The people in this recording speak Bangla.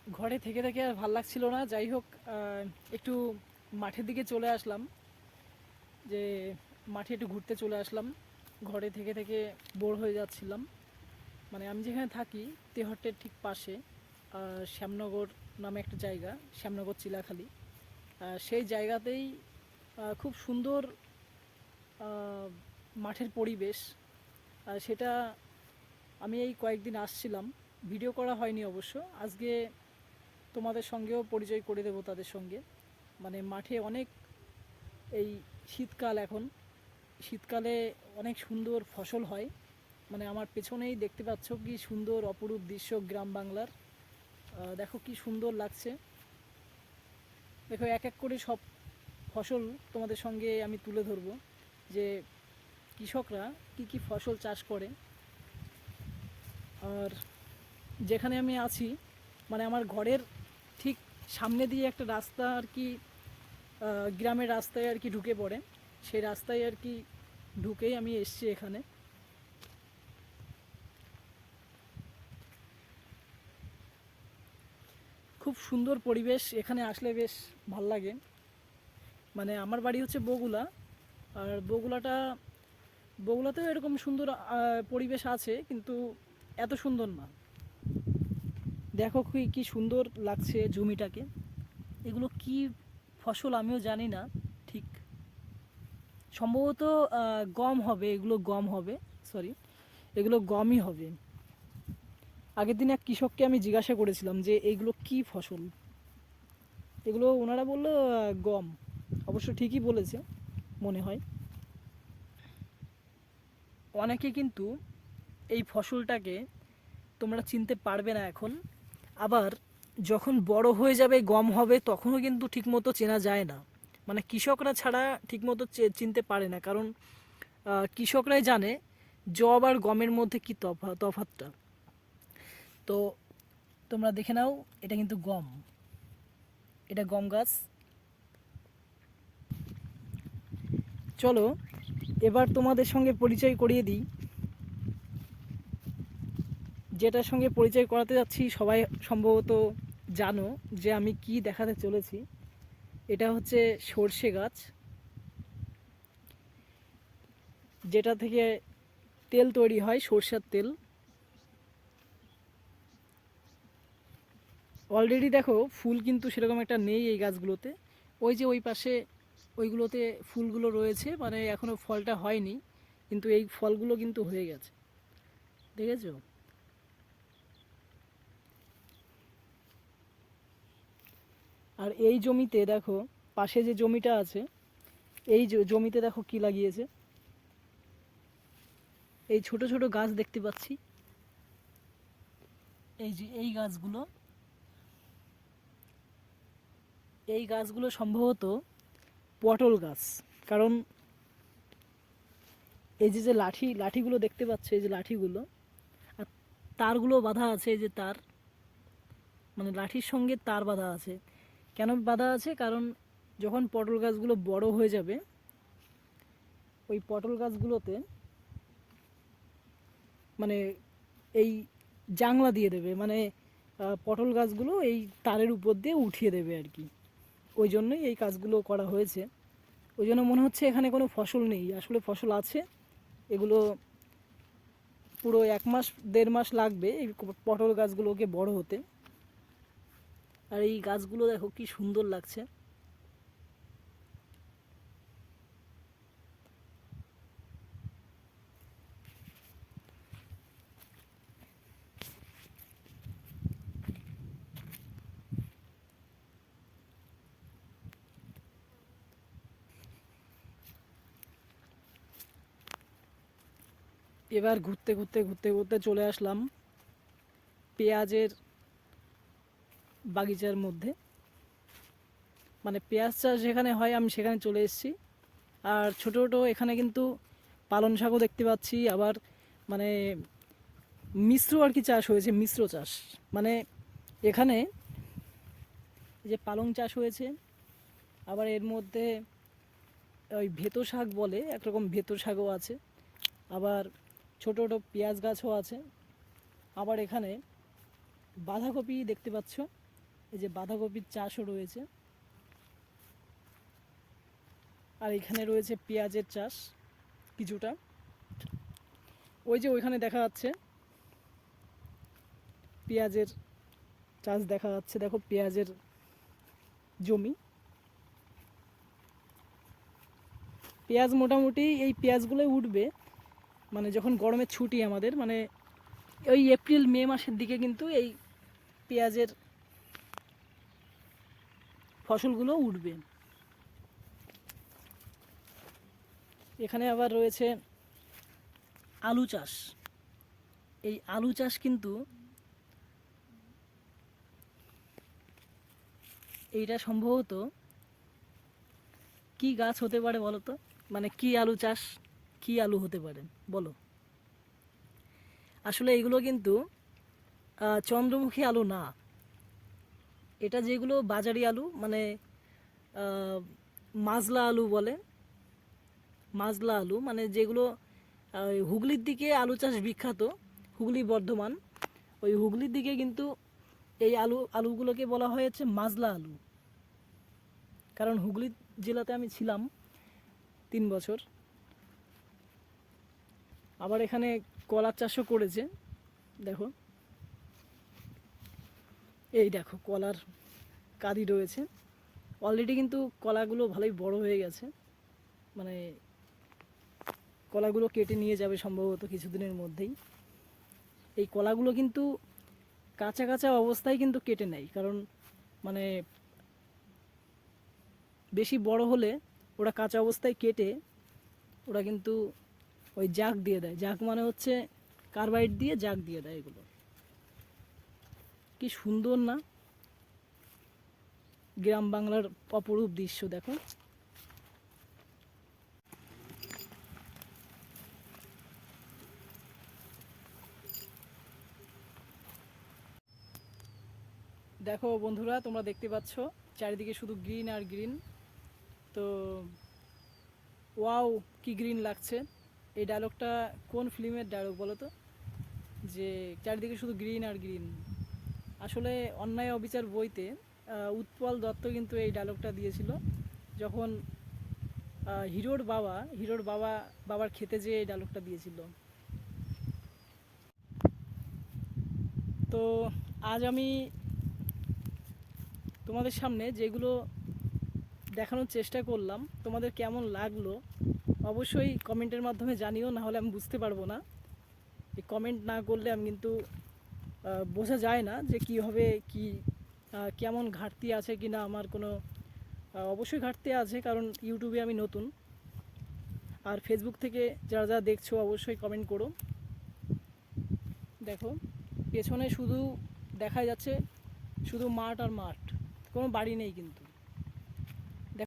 ঘরে থেকে থেকে আর ভাল লাগছিল না। যাই হোক, একটু মাঠের দিকে চলে আসলাম, যে মাঠে একটু ঘুরতে চলে আসলাম। ঘরে থেকে থেকে বোর হয়ে যাচ্ছিলাম। মানে আমি যেখানে থাকি তেহট্টের ঠিক পাশে শ্যামনগর নামে একটা জায়গা, শ্যামনগর চিলাখালি। সেই জায়গাতেই খুব সুন্দর আহ, মাঠের পরিবেশ। সেটা আমি এই কয়েকদিন আসছিলাম, ভিডিও করা হয়নি অবশ্য। আজকে তোমাদের সঙ্গেও পরিচয় করে দেবো তাদের সঙ্গে। মানে মাঠে অনেক, এই শীতকাল এখন, শীতকালে অনেক সুন্দর ফসল হয়। মানে আমার পেছনেই দেখতে পাচ্ছ কি সুন্দর অপরূপ দৃশ্য গ্রাম বাংলার। দেখো কি সুন্দর লাগছে। দেখো এক এক করে সব ফসল তোমাদের সঙ্গে আমি তুলে ধরবো, যে কৃষকরা কি কি ফসল চাষ করে। আর যেখানে আমি আছি, মানে আমার ঘরের ঠিক সামনে দিয়ে একটা রাস্তা আর কি, গ্রামের রাস্তায় আর কি ঢুকে পড়ে। সেই রাস্তায় আর কি ঢুকেই আমি এসছি এখানে। খুব সুন্দর পরিবেশ, এখানে আসলে বেশ ভাল লাগে। মানে আমার বাড়ি হচ্ছে বগুলা। আর বগুলাতেও এরকম সুন্দর পরিবেশ আছে, কিন্তু এত সুন্দর না। দেখো কি কি সুন্দর লাগছে জমিটাকে। এগুলো কি ফসল আমিও জানি না ঠিক। সম্ভবত গম হবে, এগুলো গম হবে। সরি, এগুলো গমই হবে। আগের দিন এক কৃষককে আমি জিজ্ঞাসা করেছিলাম যে এইগুলো কি ফসল। এগুলো ওনারা বললো গম। অবশ্য ঠিকই বলেছে মনে হয়। অনেকে কিন্তু এই ফসলটাকে তোমরা চিনতে পারবে না এখন। আবার যখন বড় হয়ে যাবে গম হবে তখনও কিন্তু ঠিকমতো চেনা যায় না। মানে কৃষকরা ছাড়া ঠিকমতো চিনতে পারে না, কারণ কৃষকরাই জানে জব আর গমের মধ্যে কী তফাৎটা। তো তোমরা দেখে নাও, এটা কিন্তু গম, এটা গম গাছ। চলো এবার তোমাদের সঙ্গে পরিচয় করিয়ে দিই। যেটার সঙ্গে পরিচয় করাতে যাচ্ছি সবাই সম্ভবত জানো যে আমি কি দেখাতে চলেছি। এটা হচ্ছে সর্ষে গাছ, যেটা থেকে তেল তৈরি হয়, সর্ষের তেল। অলরেডি দেখো ফুল কিন্তু সেরকম একটা নেই এই গাছগুলোতে। ওই যে ওই পাশে ওইগুলোতে ফুলগুলো রয়েছে, মানে এখনও ফলটা হয়নি, কিন্তু এই ফলগুলো কিন্তু হয়ে গেছে, দেখেছো? আর এই জমিতে দেখো, পাশে যে জমিটা আছে, এই জমিতে দেখো কি লাগিয়েছে। এই ছোট ছোট গাছ দেখতে পাচ্ছি, এই যে এই গাছগুলো, এই গাছগুলো সম্ভবত পটল গাছ। কারণ এই যে যে লাঠিগুলো দেখতে পাচ্ছে, এই যে লাঠিগুলো আর তারগুলো বাঁধা আছে, এই যে তার, মানে লাঠির সঙ্গে তার বাঁধা আছে। কেন বাঁধা আছে? কারণ যখন পটল গাছগুলো বড় হয়ে যাবে, ওই পটল গাছগুলোতে মানে এই জাংলা দিয়ে দেবে, মানে পটল গাছগুলো এই তারের উপর দিয়ে উঠিয়ে দেবে আর কি। ওই জন্যই এই কাজগুলো করা হয়েছে। ওই জন্য মনে হচ্ছে এখানে কোনো ফসল নেই, আসলে ফসল আছে। এগুলো পুরো 1 মাস 1.5 মাস লাগবে এই পটল গাছগুলোকে বড় হতে। আর এই গাছগুলো দেখো কি সুন্দর লাগছে। এবার ঘুরতে ঘুরতে ঘুরতে ঘুরতে চলে আসলাম পেঁয়াজের বাগিচার মধ্যে। মানে পেঁয়াজ চাষ যেখানে হয় আমি সেখানে চলে এসেছি। আর ছোটো ছোটো এখানে কিন্তু পালং শাকও দেখতে পাচ্ছি। আবার মানে মিশ্র আর কি চাষ হয়েছে, মিশ্র চাষ। মানে এখানে এই যে পালং চাষ হয়েছে, আবার এর মধ্যে ওই ভেতো শাক বলে একরকম, ভেতো শাকও আছে। আবার ছোটো ছোটো পেঁয়াজ গাছও আছে। আবার এখানে বাঁধাকপি দেখতে পাচ্ছ, এই যে বাঁধাকপির চাষও রয়েছে, আর এখানে রয়েছে পেঁয়াজের চাষ কিছুটা। ওই যে ওইখানে দেখা যাচ্ছে পেঁয়াজের চাষ দেখা যাচ্ছে, দেখো পেঁয়াজের জমি। পেঁয়াজ মোটামুটি এই পেঁয়াজগুলোই উঠবে মানে যখন গরমের ছুটি আমাদের, মানে ওই এপ্রিল মে মাসের দিকে কিন্তু এই পেঁয়াজের ফসলগুলো উঠবে। এখানে আবার রয়েছে আলু চাষ। এই আলু চাষ কিন্তু এইটা সম্ভবত কি গাছ হতে পারে বলো তো, মানে কি আলু চাষ, কি আলু হতে পারে বলো। আসলে এগুলো কিন্তু চন্দ্রমুখী আলু না, এটা যেগুলো বাজারি আলু, মানে মাজলা আলু বলে, মাজলা আলু মানে যেগুলো হুগলির দিকে আলু চাষ বিখ্যাত, হুগলি বর্ধমান, ওই হুগলির দিকে কিন্তু এই আলুগুলোকে বলা হয়েছে মাজলা আলু। কারণ হুগলি জেলাতে আমি ছিলাম 3 বছর। আবার এখানে কলার চাষও করেছে, দেখো এই দেখো কলার কাঁদি রয়েছে অলরেডি, কিন্তু কলাগুলো ভালোই বড় হয়ে গেছে, মানে কলাগুলো কেটে নিয়ে যাবে সম্ভবত কিছুদিনের মধ্যেই। এই কলাগুলো কিন্তু কাঁচা কাঁচা অবস্থায় কিন্তু কেটে নেয়, কারণ মানে বেশি বড় হলে ওরা কাঁচা অবস্থায় কেটে ওরা কিন্তু ওই জাগ দিয়ে দেয়, জাগ মানে হচ্ছে কার্বাইড দিয়ে জাগ দিয়ে দেয়। এগুলো কি সুন্দর না, গ্রাম বাংলার অপরূপ দৃশ্য দেখো। দেখো বন্ধুরা, তোমরা দেখতে পাচ্ছ চারিদিকে শুধু গ্রিন আর গ্রিন। তো ওয়াও কি গ্রিন লাগছে। এই ডায়লগটা কোন ফিল্মের ডায়লগ বলো তো, যে চারিদিকে শুধু গ্রিন আর গ্রিন। আসলে অন্যায় অবিচার বইতে উৎপল দত্ত কিন্তু এই ডায়লগটা দিয়েছিল, যখন হিরোর বাবার খেতে যেয়ে এই ডায়লগটা দিয়েছিল। তো আজ আমি তোমাদের সামনে যেগুলো দেখানোর চেষ্টা করলাম, তোমাদের কেমন লাগলো অবশ্যই কমেন্টের মাধ্যমে জানিও, না হলে আমি বুঝতে পারবো না। এই কমেন্ট না করলে আমি কিন্তু বোঝা যায় না যে কীভাবে কি কেমন ঘাটতি আছে কি না আমার কোনো। অবশ্যই ঘাটতি আছে, কারণ ইউটিউবে আমি নতুন। আর ফেসবুক থেকে যারা যারা দেখছো অবশ্যই কমেন্ট করো। দেখো পেছনে শুধু দেখা যাচ্ছে শুধু মাঠ আর মাঠ, কোনো বাড়ি নেই কিন্তু।